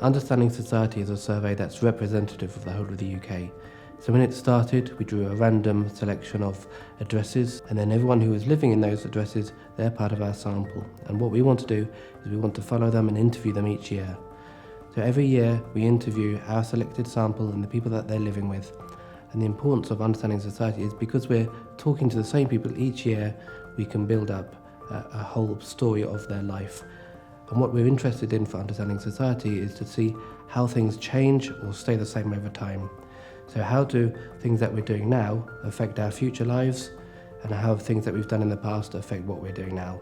Understanding Society is a survey that's representative of the whole of the UK. So when it started, we drew a random selection of addresses, and then everyone who was living in those addresses, they're part of our sample. And what we want to do is we want to follow them and interview them each year. So every year we interview our selected sample and the people that they're living with. And the importance of Understanding Society is because we're talking to the same people each year, we can build up a whole story of their life. And what we're interested in for Understanding Society is to see how things change or stay the same over time. So how do things that we're doing now affect our future lives, and how things that we've done in the past affect what we're doing now?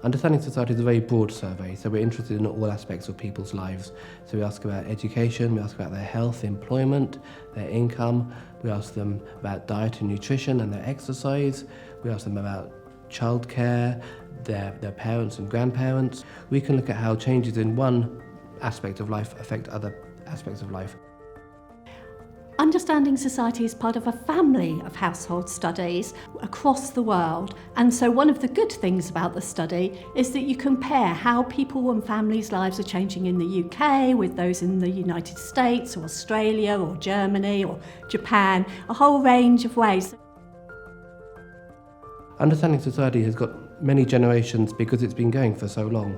Understanding Society is a very broad survey, so we're interested in all aspects of people's lives. So we ask about education, we ask about their health, employment, their income, we ask them about diet and nutrition and their exercise, we ask them about childcare, their parents and grandparents. We can look at how changes in one aspect of life affect other aspects of life. Understanding Society is part of a family of household studies across the world, and so one of the good things about the study is that you compare how people and families' lives are changing in the UK with those in the United States or Australia or Germany or Japan, a whole range of ways. Understanding Society has got many generations because it's been going for so long.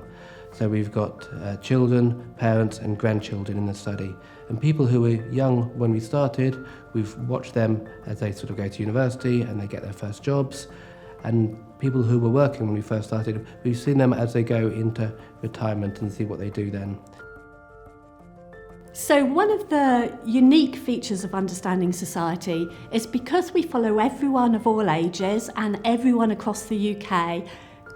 So we've got children, parents and grandchildren in the study. And people who were young when we started, we've watched them as they sort of go to university and they get their first jobs. And people who were working when we first started, we've seen them as they go into retirement and see what they do then. So one of the unique features of Understanding Society is because we follow everyone of all ages and everyone across the UK,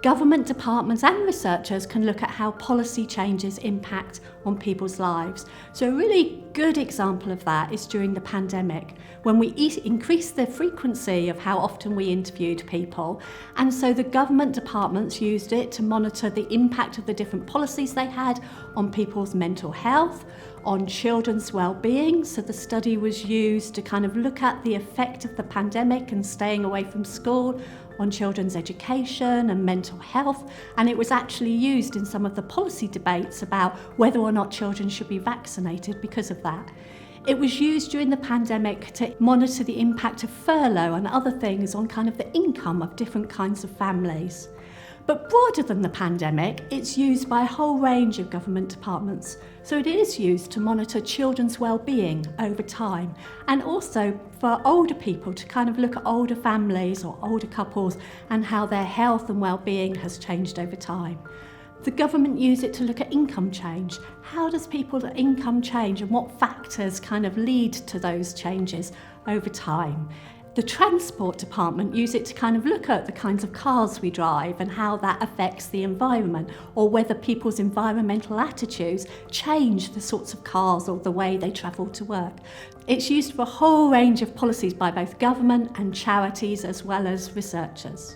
government departments and researchers can look at how policy changes impact on people's lives. So a really good example of that is during the pandemic, when we increased the frequency of how often we interviewed people. And so the government departments used it to monitor the impact of the different policies they had on people's mental health, on children's well-being. So the study was used to kind of look at the effect of the pandemic and staying away from school on children's education and mental health, and it was actually used in some of the policy debates about whether or not children should be vaccinated because of that. It was used during the pandemic to monitor the impact of furlough and other things on kind of the income of different kinds of families. But broader than the pandemic, it's used by a whole range of government departments. So it is used to monitor children's well-being over time, and also for older people to kind of look at older families or older couples and how their health and well-being has changed over time. The government use it to look at income change. How does people's income change and what factors kind of lead to those changes over time? The Transport Department use it to kind of look at the kinds of cars we drive and how that affects the environment, or whether people's environmental attitudes change the sorts of cars or the way they travel to work. It's used for a whole range of policies by both government and charities as well as researchers.